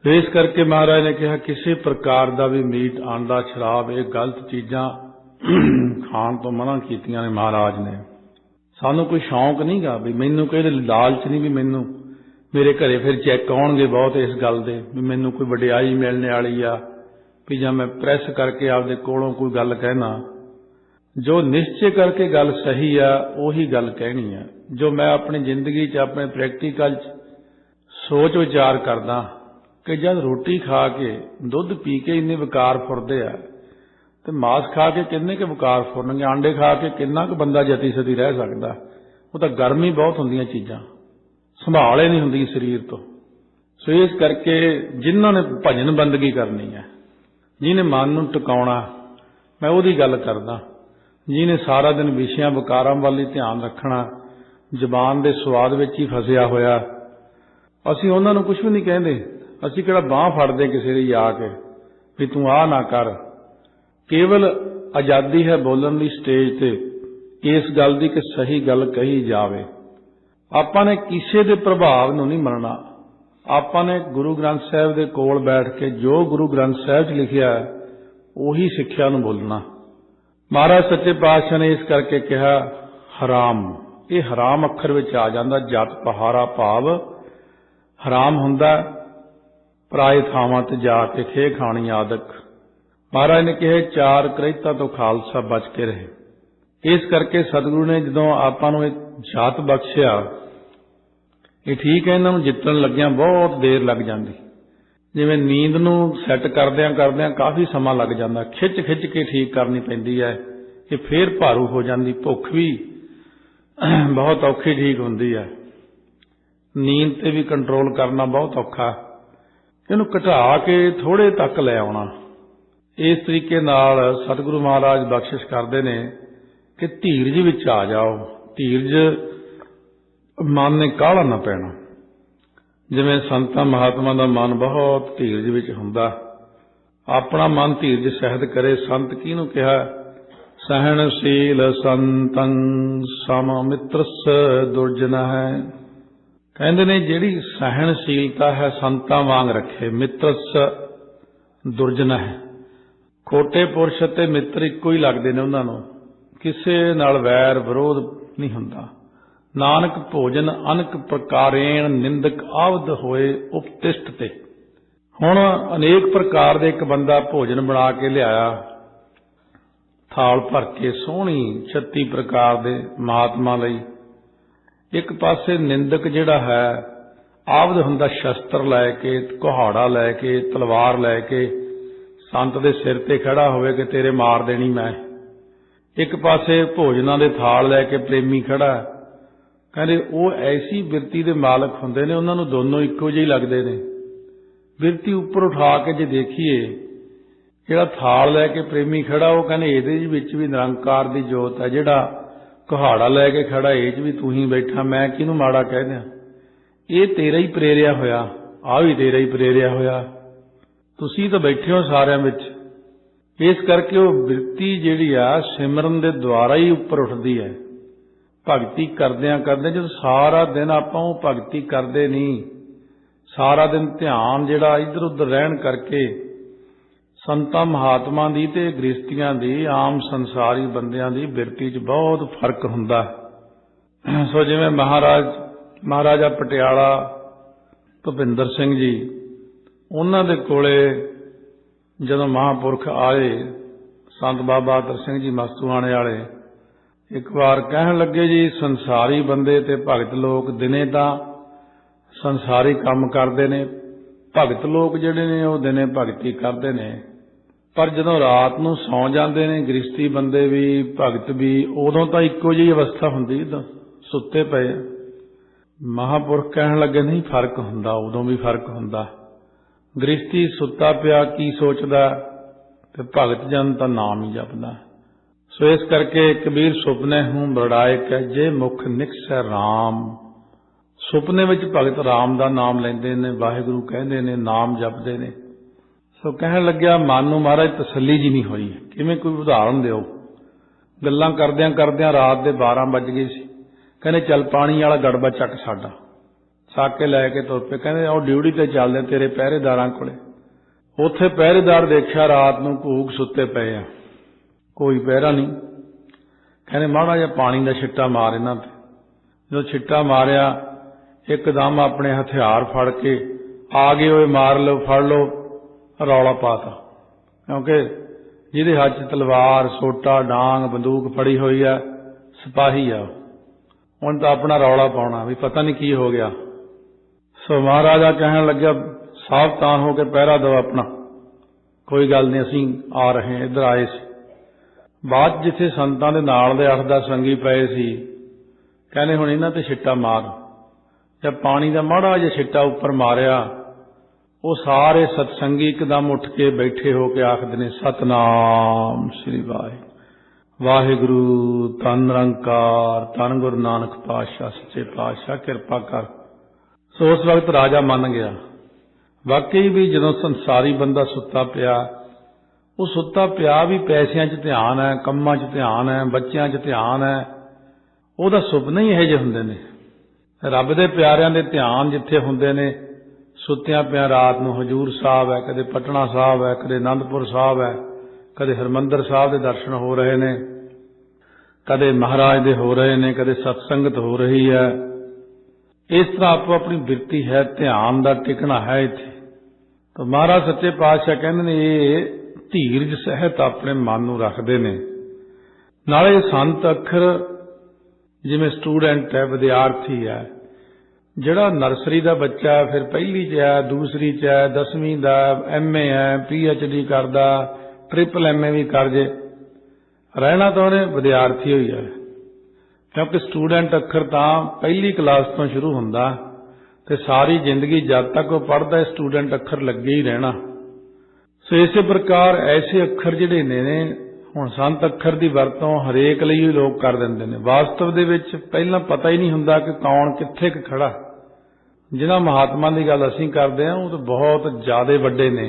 इस करके महाराज ने कहा किसी प्रकार का भी मीट, आंडा, शराब, ये गलत चीज़ां खाण तो मना कीतियां ने महाराज ने। सानू कोई शौक नहीं गा भी मैनू कोई लालच नहीं भी मैनू मेरे घरे फिर चैक आउणगे बहुत इस गल दे भी मैनू कोई वडियाई मिलने वाली आ भी जां मैं प्रैस करके आपदे कोलों कोई गल कहना। जो निश्चय करके गल सही आ उही गल कहनी है। जो मैं अपनी जिंदगी च अपने प्रैक्टिकल च सोच विचार करदा कि जब रोटी खा के दुध पी के इन्ने विकार फुरदे आ ते मांस खा के किन्ने के विकार फुरनगे, आंडे खा के किन्ना क बंदा जती सती रह सकदा। वो तो गर्मी बहुत हुंदियां चीज़ां, संभाल ही नहीं हुंदी शरीर तो। सो इस करके जिन्हां ने भजन बंदगी करनी है, जिन्हें मन नूं टिकाउणा, मैं उहदी गल करदा। जिन्हें सारा दिन विषयां विकारां वाल ही ध्यान रखना, जबान दे स्वाद विच ही फसिया होया, असीं उहनां नूं कुछ भी नहीं कहंदे। असीं किहड़ा बांह फड़दे किसी दी आके भी तूं आ ना कर। केवल आज़ादी है बोलण दी स्टेज ते इस गल दी कि सही गल कही जावे। आपां ने किसी दे प्रभाव नूं नहीं मनना। आपां ने गुरु ग्रंथ साहिब दे कोल बैठ के जो गुरु ग्रंथ साहिब च लिखिया है ਉਹੀ ਸਿੱਖਿਆ ਨੂੰ ਬੋਲਣਾ। ਮਹਾਰਾਜ ਸੱਚੇ ਪਾਤਸ਼ਾਹ ਨੇ ਇਸ ਕਰਕੇ ਕਿਹਾ ਹਰਾਮ। ਇਹ ਹਰਾਮ ਅੱਖਰ ਵਿੱਚ ਆ ਜਾਂਦਾ। ਜਤ ਪਹਾਰਾ ਭਾਵ ਹਰਾਮ ਹੁੰਦਾ ਪਰਾਏ ਥਾਵਾਂ ਤੇ ਜਾ ਕੇ ਖੇ ਖਾਣੀ ਆਦਿਕ। ਮਹਾਰਾਜ ਨੇ ਕਿਹਾ ਚਾਰ ਕ੍ਰਿਤਾਂ ਤੋਂ ਖਾਲਸਾ ਬਚ ਕੇ ਰਹੇ। ਇਸ ਕਰਕੇ ਸਤਿਗੁਰੂ ਨੇ ਜਦੋਂ ਆਪਾਂ ਨੂੰ ਇਹ ਜਾਤ ਬਖਸ਼ਿਆ, ਇਹ ਠੀਕ ਹੈ, ਇਹਨਾਂ ਨੂੰ ਜਿੱਤਣ ਲੱਗਿਆਂ ਬਹੁਤ ਦੇਰ ਲੱਗ ਜਾਂਦੀ। ਜਿਵੇਂ ਨੀਂਦ ਨੂੰ ਸੈੱਟ ਕਰਦਿਆਂ ਕਰਦਿਆਂ ਕਾਫੀ ਸਮਾਂ ਲੱਗ ਜਾਂਦਾ, ਖਿੱਚ ਖਿੱਚ ਕੇ ਠੀਕ ਕਰਨੀ ਪੈਂਦੀ ਹੈ। ਇਹ ਫੇਰ ਭਾਰੂ ਹੋ ਜਾਂਦੀ। ਭੁੱਖ ਵੀ ਬਹੁਤ ਔਖੀ ਠੀਕ ਹੁੰਦੀ ਹੈ। ਨੀਂਦ ਤੇ ਵੀ ਕੰਟਰੋਲ ਕਰਨਾ ਬਹੁਤ ਔਖਾ। ਇਹਨੂੰ ਘਟਾ ਕੇ ਥੋੜੇ ਤੱਕ ਲੈ ਆਉਣਾ। ਇਸ ਤਰੀਕੇ ਨਾਲ ਸਤਿਗੁਰੂ ਮਹਾਰਾਜ ਬਖਸ਼ਿਸ਼ ਕਰਦੇ ਨੇ ਕਿ ਧੀਰਜ ਵਿੱਚ ਆ ਜਾਓ। ਧੀਰਜ ਮਨ ਨੇ ਕਾਹਲਾ ਨਾ ਪੈਣਾ। ਜਿਵੇਂ ਸੰਤਾਂ ਮਹਾਤਮਾ ਦਾ ਮਨ ਬਹੁਤ ਧੀਰਜ ਵਿੱਚ ਹੁੰਦਾ, ਆਪਣਾ ਮਨ ਧੀਰਜ ਸਹਿਤ ਕਰੇ। ਸੰਤ ਕਿਹਨੂੰ ਕਿਹਾ? ਸਹਿਣਸ਼ੀਲ ਸੰਤੰ ਸਮ ਮਿੱਤਰਸ ਦੁਰਜਨ ਹੈ। ਕਹਿੰਦੇ ਨੇ ਜਿਹੜੀ ਸਹਿਣਸ਼ੀਲਤਾ ਹੈ ਸੰਤਾਂ ਵਾਂਗ ਰੱਖੇ। ਮਿੱਤਰਸ ਦੁਰਜਨ ਹੈ। ਖੋਟੇ ਪੁਰਸ਼ ਅਤੇ ਮਿੱਤਰ ਇੱਕੋ ਹੀ ਲੱਗਦੇ ਨੇ ਉਹਨਾਂ ਨੂੰ, ਕਿਸੇ ਨਾਲ ਵੈਰ ਵਿਰੋਧ ਨਹੀਂ ਹੁੰਦਾ। ਨਾਨਕ ਭੋਜਨ ਅਨਕ ਪ੍ਰਕਾਰੇਣ ਨਿੰਦਕ ਆਵਦ ਹੋਏ ਉਪਤਿਸ਼ਟ ਤੇ। ਹੁਣ ਅਨੇਕ ਪ੍ਰਕਾਰ ਦੇ ਇੱਕ ਬੰਦਾ ਭੋਜਨ ਬਣਾ ਕੇ ਲਿਆਇਆ, ਥਾਲ ਭਰ ਕੇ ਸੋਹਣੀ 36 ਪ੍ਰਕਾਰ ਦੇ ਮਹਾਤਮਾ ਲਈ। ਇੱਕ ਪਾਸੇ ਨਿੰਦਕ ਜਿਹੜਾ ਹੈ ਆਵਦ ਹੁੰਦਾ, ਸ਼ਸਤਰ ਲੈ ਕੇ, ਕੁਹਾੜਾ ਲੈ ਕੇ, ਤਲਵਾਰ ਲੈ ਕੇ ਸੰਤ ਦੇ ਸਿਰ ਤੇ ਖੜਾ ਹੋਵੇ ਕਿ ਤੇਰੇ ਮਾਰ ਦੇਣੀ ਮੈਂ। ਇੱਕ ਪਾਸੇ ਭੋਜਨਾਂ ਦੇ ਥਾਲ ਲੈ ਕੇ ਪ੍ਰੇਮੀ ਖੜਾ। ਕਹਿੰਦੇ ਉਹ ਐਸੀ ਬਿਰਤੀ ਦੇ ਮਾਲਕ ਹੁੰਦੇ ਨੇ, ਉਹਨਾਂ ਨੂੰ ਦੋਨੋਂ ਇੱਕੋ ਜਿਹੇ ਲੱਗਦੇ ਨੇ। ਬਿਰਤੀ ਉੱਪਰ ਉਠਾ ਕੇ ਜੇ ਦੇਖੀਏ, ਜਿਹੜਾ ਥਾਲ ਲੈ ਕੇ ਪ੍ਰੇਮੀ ਖੜਾ ਉਹ ਕਹਿੰਦੇ ਇਹਦੇ ਵਿੱਚ ਵੀ ਨਿਰੰਕਾਰ ਦੀ ਜੋਤ ਹੈ। ਜਿਹੜਾ ਕੁਹਾੜਾ ਲੈ ਕੇ ਖੜਾ ਇਹ 'ਚ ਵੀ ਤੂੰ ਹੀ ਬੈਠਾ, ਮੈਂ ਕਿਹਨੂੰ ਮਾੜਾ ਕਹਿ ਦਿਆਂ। ਇਹ ਤੇਰਾ ਹੀ ਪ੍ਰੇਰਿਆ ਹੋਇਆ, ਆਹ ਵੀ ਤੇਰਾ ਹੀ ਪ੍ਰੇਰਿਆ ਹੋਇਆ, ਤੁਸੀਂ ਤਾਂ ਬੈਠੇ ਹੋ ਸਾਰਿਆਂ ਵਿੱਚ। ਇਸ ਕਰਕੇ ਉਹ ਬਿਰਤੀ ਜਿਹੜੀ ਆ ਸਿਮਰਨ ਦੇ ਦੁਆਰਾ ਹੀ ਉੱਪਰ ਉੱਠਦੀ ਹੈ। ਭਗਤੀ ਕਰਦਿਆਂ ਕਰਦਿਆਂ ਜਦੋਂ ਸਾਰਾ ਦਿਨ ਆਪਾਂ ਉਹ ਭਗਤੀ ਕਰਦੇ ਨਹੀਂ, ਸਾਰਾ ਦਿਨ ਧਿਆਨ ਜਿਹੜਾ ਇੱਧਰ ਉੱਧਰ ਰਹਿਣ ਕਰਕੇ ਸੰਤਾਂ ਮਹਾਤਮਾ ਦੀ ਤੇ ਗ੍ਰਸਤੀਆਂ ਦੀ, ਆਮ ਸੰਸਾਰੀ ਬੰਦਿਆਂ ਦੀ ਬਿਰਤੀ 'ਚ ਬਹੁਤ ਫਰਕ ਹੁੰਦਾ। ਸੋ ਜਿਵੇਂ ਮਹਾਰਾਜਾ ਪਟਿਆਲਾ ਭੁਪਿੰਦਰ ਸਿੰਘ ਜੀ, ਉਹਨਾਂ ਦੇ ਕੋਲੇ ਜਦੋਂ ਮਹਾਂਪੁਰਖ ਆਏ ਸੰਤ ਬਾਬਾ ਅਤਰ ਸਿੰਘ ਜੀ ਮਸਤੂਆਣੇ ਵਾਲੇ, ਇੱਕ ਵਾਰ ਕਹਿਣ ਲੱਗੇ ਜੀ ਸੰਸਾਰੀ ਬੰਦੇ ਤੇ ਭਗਤ ਲੋਕ ਦਿਨੇ ਤਾਂ ਸੰਸਾਰੀ ਕੰਮ ਕਰਦੇ ਨੇ, ਭਗਤ ਲੋਕ ਜਿਹੜੇ ਨੇ ਉਹ ਦਿਨੇ ਭਗਤੀ ਕਰਦੇ ਨੇ, ਪਰ ਜਦੋਂ ਰਾਤ ਨੂੰ ਸੌਂ ਜਾਂਦੇ ਨੇ ਗ੍ਰਸਤੀ ਬੰਦੇ ਵੀ ਭਗਤ ਵੀ, ਉਦੋਂ ਤਾਂ ਇੱਕੋ ਜਿਹੀ ਅਵਸਥਾ ਹੁੰਦੀ, ਸੁੱਤੇ ਪਏ। ਮਹਾਂਪੁਰਖ ਕਹਿਣ ਲੱਗੇ ਨਹੀਂ, ਫਰਕ ਹੁੰਦਾ, ਉਦੋਂ ਵੀ ਫਰਕ ਹੁੰਦਾ। ਗ੍ਰਸਤੀ ਸੁੱਤਾ ਪਿਆ ਕੀ ਸੋਚਦਾ, ਤੇ ਭਗਤ ਜਨ ਤਾਂ ਨਾਮ ਹੀ ਜਪਦਾ। ਸੋ ਇਸ ਕਰਕੇ ਕਬੀਰ ਸੁਪਨੇ ਹੂੰ ਬਰੜਾਏ ਕਹਿ ਜੇ ਮੁਖ ਨਿਕਸੈ ਰਾਮ। ਸੁਪਨੇ ਵਿੱਚ ਭਗਤ ਰਾਮ ਦਾ ਨਾਮ ਲੈਂਦੇ ਨੇ, ਵਾਹਿਗੁਰੂ ਕਹਿੰਦੇ ਨੇ, ਨਾਮ ਜਪਦੇ ਨੇ। ਸੋ ਕਹਿਣ ਲੱਗਿਆ ਮਨ ਨੂੰ ਮਹਾਰਾਜ ਤਸੱਲੀ ਜੀ ਨਹੀਂ ਹੋਈ, ਕਿਵੇਂ ਕੋਈ ਉਦਾਹਰਨ ਦਿਓ। ਗੱਲਾਂ ਕਰਦਿਆਂ ਕਰਦਿਆਂ ਰਾਤ ਦੇ 12 ਵੱਜ ਗਏ ਸੀ। ਕਹਿੰਦੇ ਚੱਲ ਪਾਣੀ ਵਾਲਾ ਗੜਬਾ ਚੱਕ ਸਾਡਾ, ਚੱਕ ਕੇ ਲੈ ਕੇ ਤੁਰ ਪਏ। ਕਹਿੰਦੇ ਉਹ ਡਿਊਟੀ ਤੇ ਚੱਲਦੇ ਤੇਰੇ ਪਹਿਰੇਦਾਰਾਂ ਕੋਲੇ। ਉੱਥੇ ਪਹਿਰੇਦਾਰ ਦੇਖਿਆ ਰਾਤ ਨੂੰ ਘੂਕ ਸੁੱਤੇ ਪਏ ਆ, ਕੋਈ ਪਹਿਰਾ ਨਹੀਂ। ਕਹਿੰਦੇ ਮਾੜਾ ਜਿਹਾ ਪਾਣੀ ਦਾ ਛਿੱਟਾ ਮਾਰ ਇਹਨਾਂ ਤੇ। ਜਦੋਂ ਛਿੱਟਾ ਮਾਰਿਆ ਇੱਕਦਮ ਆਪਣੇ ਹਥਿਆਰ ਫੜ ਕੇ ਆ ਗਏ, ਓਏ ਮਾਰ ਲਓ, ਫੜ ਲਓ, ਰੌਲਾ ਪਾਤਾ। ਕਿਉਂਕਿ ਜਿਹਦੇ ਹੱਥ 'ਚ ਤਲਵਾਰ, ਸੋਟਾ, ਡਾਂਗ, ਬੰਦੂਕ ਫੜੀ ਹੋਈ ਆ, ਸਿਪਾਹੀ ਆ, ਹੁਣ ਤਾਂ ਆਪਣਾ ਰੌਲਾ ਪਾਉਣਾ ਵੀ ਪਤਾ ਨਹੀਂ ਕੀ ਹੋ ਗਿਆ। ਸੋ ਮਹਾਰਾਜਾ ਕਹਿਣ ਲੱਗਿਆ ਸਾਵਧਾਨ ਹੋ ਕੇ ਪਹਿਰਾ ਦਿਓ ਆਪਣਾ, ਕੋਈ ਗੱਲ ਨਹੀਂ, ਅਸੀਂ ਆ ਰਹੇ, ਇੱਧਰ ਆਏ ਸੀ। ਬਾਅਦ ਜਿੱਥੇ ਸੰਤਾਂ ਦੇ ਨਾਲ ਦੇ 8-10 ਸੰਗੀ ਪਏ ਸੀ, ਕਹਿੰਦੇ ਹੁਣ ਇਹਨਾਂ ਤੇ ਛਿੱਟਾ ਮਾਰ। ਜਦ ਪਾਣੀ ਦਾ ਮਾੜਾ ਜਿਹਾ ਛਿੱਟਾ ਉੱਪਰ ਮਾਰਿਆ, ਉਹ ਸਾਰੇ ਸਤਸੰਗੀ ਇੱਕਦਮ ਉੱਠ ਕੇ ਬੈਠੇ ਹੋ ਕੇ ਆਖਦੇ ਨੇ ਸਤਨਾਮ ਸ੍ਰੀ ਵਾਹਿਗੁਰੂ, ਧੰਨ ਨਿਰੰਕਾਰ, ਧੰਨ ਗੁਰੂ ਨਾਨਕ ਪਾਤਸ਼ਾਹ, ਸੱਚੇ ਪਾਤਸ਼ਾਹ ਕਿਰਪਾ ਕਰ। ਸੋ ਉਸ ਵਕਤ ਰਾਜਾ ਮੰਨ ਗਿਆ। ਵਾਕਈ ਵੀ ਜਦੋਂ ਸੰਸਾਰੀ ਬੰਦਾ ਸੁੱਤਾ ਪਿਆ, ਉਹ ਸੁੱਤਾ ਪਿਆ ਵੀ ਪੈਸਿਆਂ 'ਚ ਧਿਆਨ ਹੈ, ਕੰਮਾਂ 'ਚ ਧਿਆਨ ਹੈ, ਬੱਚਿਆਂ 'ਚ ਧਿਆਨ ਹੈ, ਉਹਦਾ ਸੁਪਨੇ ਹੀ ਇਹੋ ਜਿਹੇ ਹੁੰਦੇ ਨੇ। ਰੱਬ ਦੇ ਪਿਆਰਿਆਂ ਦੇ ਧਿਆਨ ਜਿੱਥੇ ਹੁੰਦੇ ਨੇ, ਸੁੱਤਿਆਂ ਪਿਆ ਰਾਤ ਨੂੰ ਹਜ਼ੂਰ ਸਾਹਿਬ ਹੈ, ਕਦੇ ਪਟਨਾ ਸਾਹਿਬ ਹੈ, ਕਦੇ ਆਨੰਦਪੁਰ ਸਾਹਿਬ ਹੈ, कदे हरमंदर साहब के दर्शन हो रहे ने, कदे महाराज दे हो रहे ने, कदे सत्संगत हो रही है। इस तरह आपो अपनी बिरती है, ध्यान का टिकना है इत्थे। तो महाराज सच्चे पातशाह कहंदे ने ये धीरज सहित अपने मन नूं रखदे ने। नाले संत अखर जिवें स्टूडेंट है, विद्यार्थी है, जिहड़ा नर्सरी का बच्चा है, फिर पहली च है, दूसरी च है, 10वीं का MA है, PhD करदा, ट्रिपल MA भी कर जे, रहना तो उन्हें विद्यार्थी ही है। क्योंकि स्टूडेंट अखर तां पहली क्लास तो शुरू हुंदा ते सारी जिंदगी जद तक वो पढ़दा स्टूडेंट अखर लगे ही रहना। सो इस प्रकार ऐसे अखर जिहड़े ने हुण संत अखर की वरतों हरेक लई ही लोग कर दिंदे ने। वास्तव दे विच पहलां पता ही नहीं हुंदा कि कौन कित्थे खड़ा। जिन्हां महात्मा की गल असीं करदे हां वो तो बहुत ज़्यादा वड्डे ने,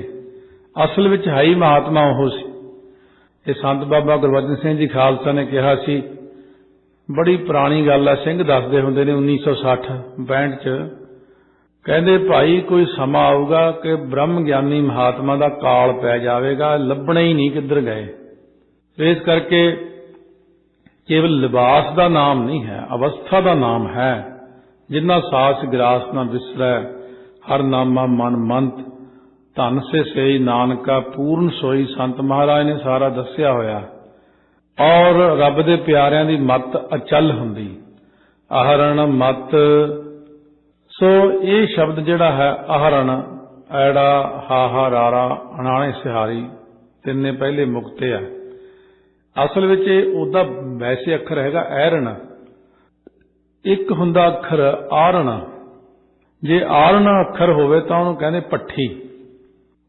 असल विच है ही महात्मा ओह सी। ये संत बाबा गुरबचन सिंह जी खालसा ने कहा सी, बड़ी पुरानी गल है, सिंह दसदे हुंदे ने 1960-65 च, कहंदे भाई कोई समा आऊगा कि ब्रह्म ज्ञानी महात्मा का काल पै जाएगा, लभणे ही नहीं किधर गए। तो इस करके केवल लिबास का नाम नहीं है, अवस्था का नाम है। जिन्ना सास गिरास न बिसरै, हर नामा मन मंत, धन से सही नानका पूर्ण सोई। संत महाराज ने सारा दस्या होया। और रब दे प्यारिਆਂ दी मत अचल हुंदी, आहरण मत। सो ये शब्द जिहड़ा है आहरण, ऐड़ा हाहा रारा अणाणे सिहारी, तिन्ने पहले मुक्ते है। असल विच उहदा वैसे अखर हैगा ऐरण, एक हुंदा अखर आरण। जे आरण अखर होवे तां उहनूं कहंदे पट्ठी,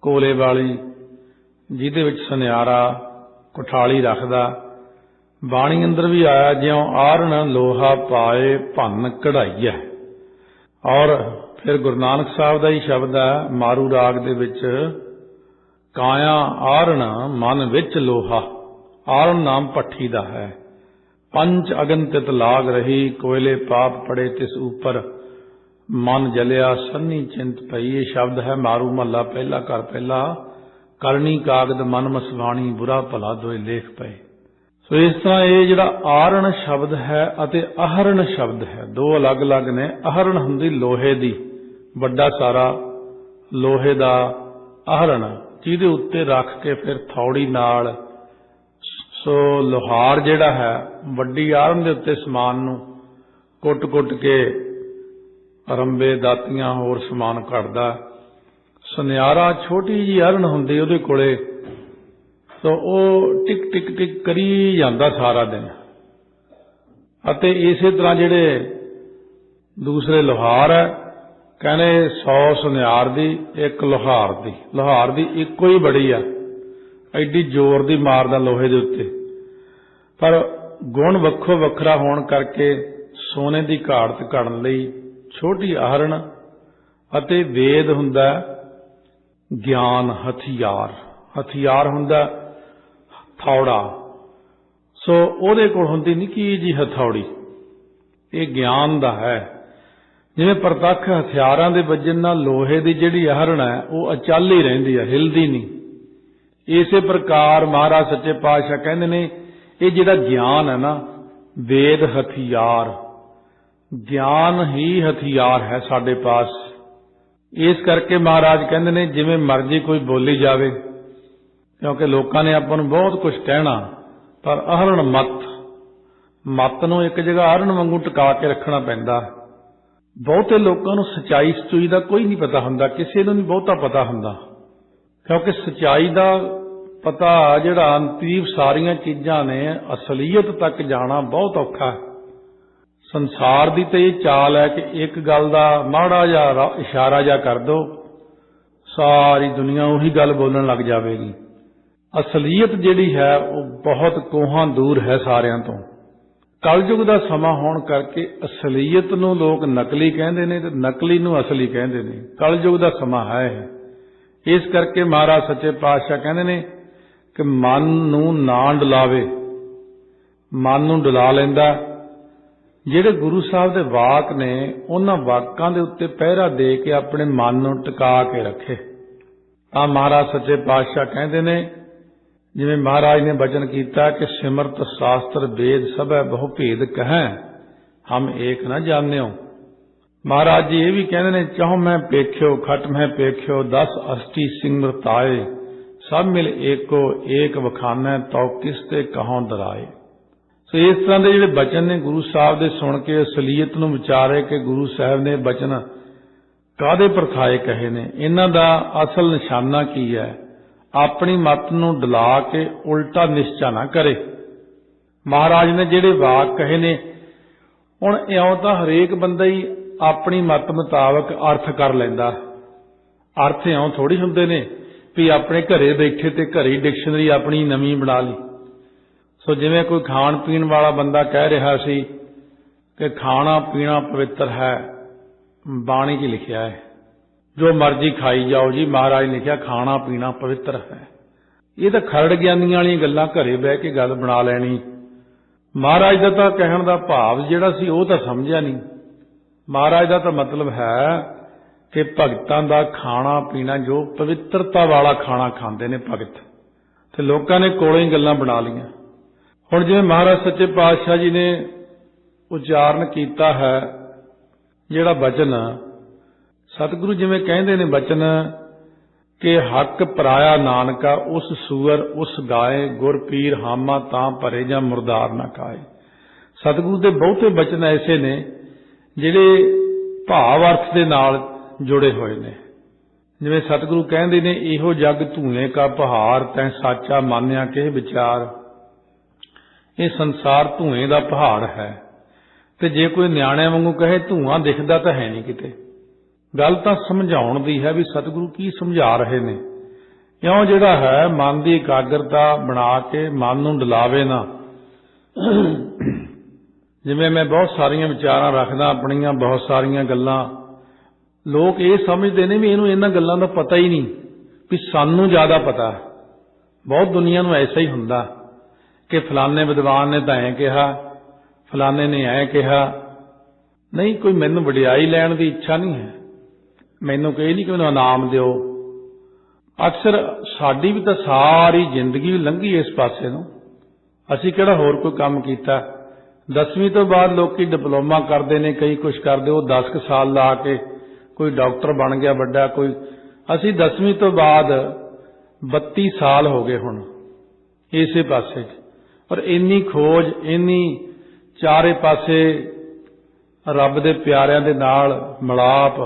कोले वाली, जिहदे विच सुनियारा कुठाली रखदा। बाणी अंदर भी आया, ज्यों आरण लोहा पाए भन कढ़ाई है। और फिर गुरु नानक साहब का ही शब्द है मारू राग दे विच, काया आरण मन विच लोहा। आरण नाम भट्ठी दा है। पंच अगन तित लाग रही, कोयले पाप पड़े तिस ऊपर, मन जलिया सन्नी चिंत पई। ये शब्द है मारू महला पहला घर पहला, करनी कागद मन मसवाणी, बुरा भला दोए लेख पए। सो इस तरह ये जिहड़ा आरण शब्द है अते आहरण शब्द है, दो अलग अलग ने। आहरण हुंदी लोहे दी, बड़ा सारा लोहे दा आहरण, जिहदे उत्ते रख के फिर थौड़ी नाल। सो लोहार जिहड़ा है वड्डी आहरण दे उत्ते समान नूं कुट कुट के रंबे दातियां होर समान कटदा। सुनियारा छोटी जी आहरण हुंदी उहदे कोले, तो वह टिक टिक टिक करी जाता सारा दिन। अते इसे तरह जिहड़े दूसरे लोहार है, कहने 100 सुनियार दी एक लोहार दी। लोहार दी इको ही बड़ी है, एडी जोर दी मारदा लोहे दे उत्ते, पर गुण वक्खो वखरा होण करके सोने की घाड़त घड़न लई छोटी आहरण अते वेद हुंदा ज्ञान हथियार। हथियार हुंदा थौड़ा। सो ਉਹਦੇ ਕੋਲ ਹੁੰਦੀ ਨਿੱਕੀ जी हथौड़ी, ये ज्ञान दा है। जिवें प्रतख हथियारां दे वजन नाल लोहे दी जिहड़ी आहरण है वो अचल ही रहिंदी है, हिलदी नहीं। इसे प्रकार महाराज सच्चे पातशाह कहंदे ने ये जिहड़ा ज्ञान है ना, वेद हथियार, ज्ञान ही हथियार है साडे पास। इस करके महाराज कहंदे ने जिवें मर्जी कोई बोली जावे, क्योंकि लोगों ने आपां नूं बहुत कुछ कहना, पर आहरण मत नूं एक जगह आहरण वांगू टिका के रखना पैंदा। बहुते लोगों नूं सच्चाई सचूई का कोई नहीं पता हुंदा, किसी नूं नहीं बहुता पता हुंदा, क्योंकि सच्चाई का पता जिहड़ा अंतरीव सारियां चीज़ां ने असलीयत तक जाना बहुत औखा है। संसार की तो ये चाल है कि एक गल का माड़ा जिहा इशारा जा कर दो, सारी दुनिया उही गल बोलण लग जाएगी। असलीयत जिहड़ी है वो बहुत कोहां दूर है सारियां तो। कलयुग का समा होण करके असलीयत नूं लोग नकली कहंदे ने ते नकली नूं असली कहंदे ने। कलयुग का समा है। इस करके महाराज सच्चे पातशाह कहंदे ने कि मन नूं ना डुलावे, मन नूं डुला लैंदा। जिहड़े गुरु साहब दे वाक ने उन्हां वाकां दे उत्ते पहरा दे के अपने मन नूं टिका के रखे। तां महाराज सच्चे पातशाह कहंदे ने जिवें महाराज ने वचन किया कि सिमरत शास्त्र वेद सभै बहु भेद कहें हम एक न जान्यो। महाराज जी ये भी कहते हैं, चाहो मैं पेख्यो खट मैं पेख्यो 10 अष्टी सिमरताए सब मिल एको एक वखाना तो किसते कहों दराए। सो इस तरह के जिहड़े बचन ने गुरु साहब दे सुन के असलीयत नूं विचारे कि गुरु साहब ने बचन कादे परखाए कहे ने, इन्हां दा असल निशाना की है। अपनी मत नूं डला के उल्टा निश्चा ना करे। महाराज ने जिहड़े वाक कहे ने, हुण इउं तां हरेक बंदा ही अपनी मत मुताबक अर्थ कर लैंदा। अर्थ इउं थोड़ी हुंदे ने भी अपने घरे बैठे ते घरे डिक्शनरी अपनी नवीं बना ली। सो जिवें कोई खाण पीण वाला बंदा कह रहा सी कि खाना पीना पवित्र है, बाणी च लिखिया है जो मर्जी खाई जाओ जी, महाराज ने लिखिया खाना पीना पवित्र है। ये तो खरड़ ज्ञानियां वालियां गल्लां घरे बह के गल बना लैनी। महाराज दा तां कहण दा भाव जिहड़ा सी ओह तां समझिया नहीं। महाराज दा तां मतलब है कि भगतां दा खाना पीना जो पवित्रता वाला खाना खांदे ने भगत, ते लोकां ने कोलों ही गल्लां बना लईआं। हुण जिवें महाराज सच्चे पातशाह जी ने उच्चारण कीता है जिहड़ा वचन, सतगुरु जिवें कहंदे ने वचन कि हक पराया नानका उस सूअर उस गाए गुर पीर हामा तां भरे जां मुरदार ना खाए। सतगुरु दे बहुते वचन ऐसे ने जिहड़े भाव अर्थ दे नाल जुड़े हुए ने। जिवें सतगुरु कहंदे ने, इहो जग धूए का पहाड़ तैं साचा मानिया के विचार। ये संसार धूए का पहाड़ है, ते जे कोई न्याणिਆਂ वांगू कहे धुआं दिखदा तां है नहीं किते। गल तां समझाउण दी है भी सतगुरु की समझा रहे ने। इउं जिहड़ा है मन की एकाग्रता बना के मन नूं डलावे ना। जिवें मैं बहुत सारियां विचारां रखदा अपणियां, बहुत सारियां गल्लां लोग ये समझते हैं भी इहनूं इन्हां गल्लां दा पता ही नहीं, भी सानूं ज़्यादा पता है। बहुत दुनिया नूं ऐसा ही हुंदा कि फलाने विद्वान ने तां ऐ कहा, फलाने ने ऐ कहा। नहीं, कोई मैनूं वडियाई लैण दी इच्छा नहीं है, मैनूं कही नहीं कि मैनूं इनाम दिओ। अक्सर साडी भी तां सारी जिंदगी लंघी इस पासे नूं, असीं किहड़ा होर कोई काम कीता। 10वीं तो बाद लोग डिप्लोमा करते हैं, कई कुछ करते, वो 10 साल ला के कोई डॉक्टर बन गया बड़ा, कोई। असीं 10वीं तो बाद 32 साल हो गए हुण इसे पासे, और इन्नी खोज, इन्नी चारे पासे रब दे प्यारिਆਂ दे नाल मिलाप,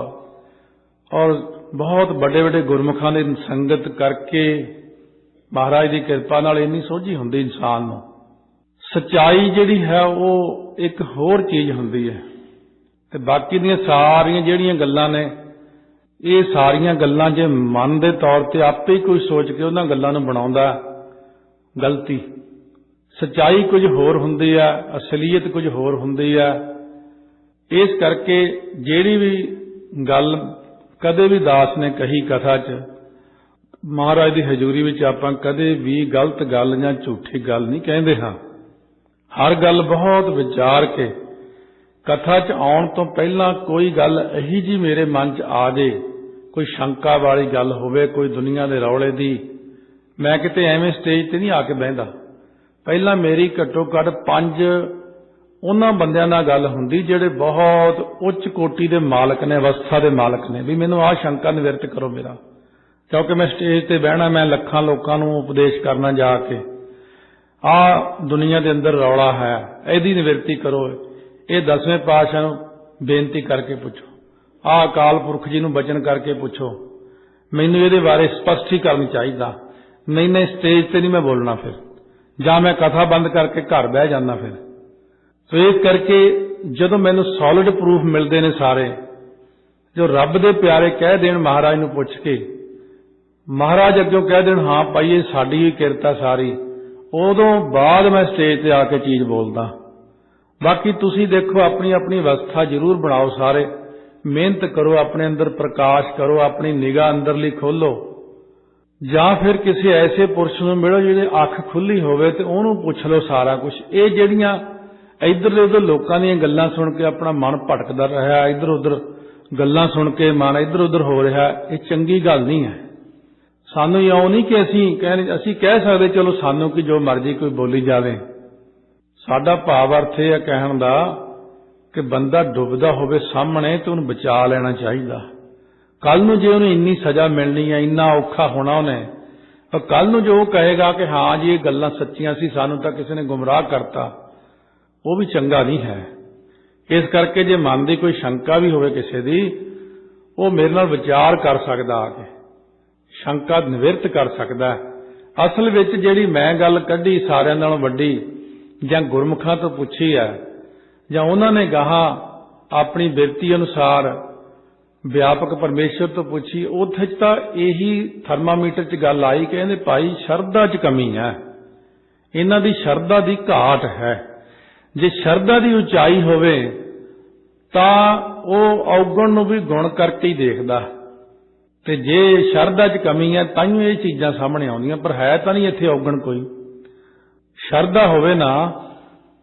और बहुत बड़े बड़े गुरमुखां दी संगत करके महाराज की कृपा नाल इन्नी सोझी हुंदी इंसान नूं। सच्चाई जिहड़ी है वो एक होर चीज़ हुंदी है, ते बाकी दीयां सारियां जिहड़ियां गल्लां ने, ये सारियां गल्लां जे मन दे तौर ते आपे ही कोई सोच के उन्हां गल्लां नूं बनाउंदा, गलती। सच्चाई कुछ होर हुंदी है, असलीयत कुछ होर हुंदी है। इस करके जिहड़ी भी गल कदे भी दास ने कही कथा च, महाराज की हजूरी विच आपां कदे भी गलत गल जां झूठी गल नहीं कहंदे हां। हर गल बहुत विचार के, कथा च आउण तो पहला कोई गल अही जी मेरे मन च आ जाए, कोई शंका वाली गल होवे, कोई दुनिया के रौले दी, मैं किते एवें स्टेज ते नहीं आके बहिंदा। पहला मेरी घट्टो घट 5 उन्हां बंदियां नाल गल हुंदी जिहड़े बहुत उच्च कोटि दे मालक ने, अवस्था दे मालक ने, भी मैनूं आ शंका निवृत्त करो मेरा, क्योंकि मैं स्टेज ते बहना, मैं लखां लोकां नूं उपदेश करना जाके, आ दुनिया के अंदर रौला है, इहदी निवृत्ति करो। ये 10वें पातशाह नूं बेनती करके पुछो, आ अकाल पुरख जी नूं वचन करके पुछो, मैनूं इहदे बारे स्पष्टीकरण चाहीदा। नहीं स्टेज ते नहीं मैं बोलना, फिर जां मैं कथा बंद करके घर बह जाना। फिर तो इस करके जदों मैनूं सॉलिड प्रूफ मिलते हैं सारे, जो रब दे प्यारे कह देण महाराज नूं पुछ के, महाराज अग्गों कह देण हाँ भाई ये साडी ही किरत सारी, उदों बाद मैं स्टेज ते आके चीज़ बोलदा। बाकी तुसी देखो अपनी अपनी अवस्था जरूर बनाओ, सारे मेहनत करो, अपने अंदर प्रकाश करो, अपनी निगाह अंदरली खोलो, जां फिर किसी ऐसे पुरुष नूं मिलो जिहदी अख खुली होवे ते उहनूं पुछ लो सारा कुछ। ये जिहड़ियां इधर उधर लोकां दीयां गल्लां सुन के अपना मन भटकदा रहा, इधर उधर गल्लां सुन के मन इधर उधर हो रहा, ये चंगी गल नहीं है। सानू इउं नहीं कि असीं कह सकते चलो सानू कि जो मर्जी कोई बोली जावे। साडा भाव अर्थ यह कहण दा कि बंदा डुबदा होवे सामने तो उन्हें बचा लेना चाहिए। कल नूं जे उन्हें इन्नी सज़ा मिलनी है, इन्ना औखा होना उन्हें, और कल नूं जो कहेगा कि हाँ जी ये गल्लां सच्चियां सी, सानू तां किसी ने गुमराह करता, वो भी चंगा नहीं है। इस करके जे मन की कोई शंका भी होवे किसी दी, वो मेरे नाल विचार कर सकदा, आके शंका निवृत्त कर सकदा है। असल विच जिहड़ी मैं गल कढ़ी सारिआं नालों वड्डी जां गुरमुखां तो पुछी है जां उन्हां ने गाहां अपनी बिरती अनुसार व्यापक परमेश्वर तो पूछी, उत्थे तां यही थर्मामीटर च गल आई कि इहदे भाई शरधा च कमी है, इन्हां दी शरधा दी घाट है। जे शरधा दी उचाई होवे तां ओह औगण नूं भी गुण करके ही देखदा, ते जे शरधा च कमी है ताइयों ये चीज़ां सामने आउंदियां, पर है तां नहीं इत्थे औगण कोई। शरधा होवे ना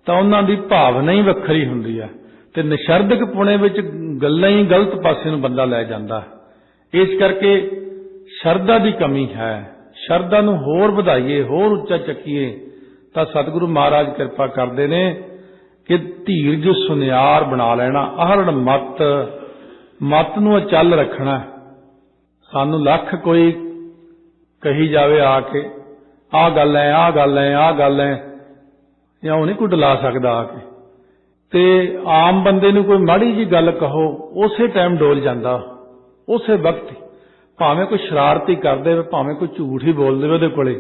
तां उन्हां दी भावना ही वखरी हुंदी है, ते निशरदक पुणे विच गल्लां ही गलत पासे नूं बंदा लै जांदा। इस करके शरधा दी कमी है। शरधा नूं होर वधाईए, होर उच्चा चकीए तां सतगुरु महाराज किरपा करदे ने कि धीरज सुनियार बना लेना, आहरण मत नूं अचल रखना। सानू लख कोई कही जावे आके आ गल है, आ गल है, आ गल है, या नहीं कोई डला सकदा आके। ते आम बंदे नूं कोई माड़ी जी गल कहो उसे टाइम डोल जांदा, उसे वक्त भावें कोई शरारती कर दे, भावें कोई झूठ ही बोल दे उहदे कोले।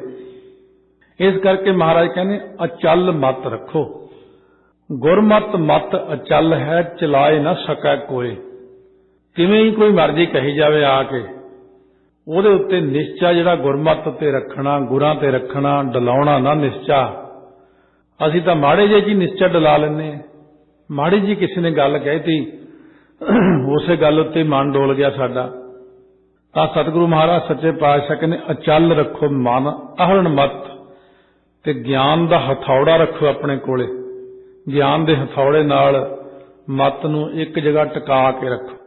इस करके महाराज कहने अचल मत रखो। गुरमत मत अचल है, चलाए ना सकै कोई। किवें ही कोई मर्जी कही जावे आके, ਉਹਦੇ उत्ते निश्चा जिहड़ा गुरमत ते रखना, गुरां ते रखना, डलाउणा ना निश्चा। असीं तां माड़े ਜਿਹੇ जी निश्चा डला लैंदे, माड़ी जी किसी ने गल कहती उसे गल उत्ते मन डोल गया साडा। तां सतगुरु महाराज सच्चे पातशाह कहंदे अचल रखो मन, आहरण मत, ते ज्ञान दा हथौड़ा रखो अपने कोले। ज्ञान दे हथौड़े नाल मत नूं एक जगह टिका के रखो।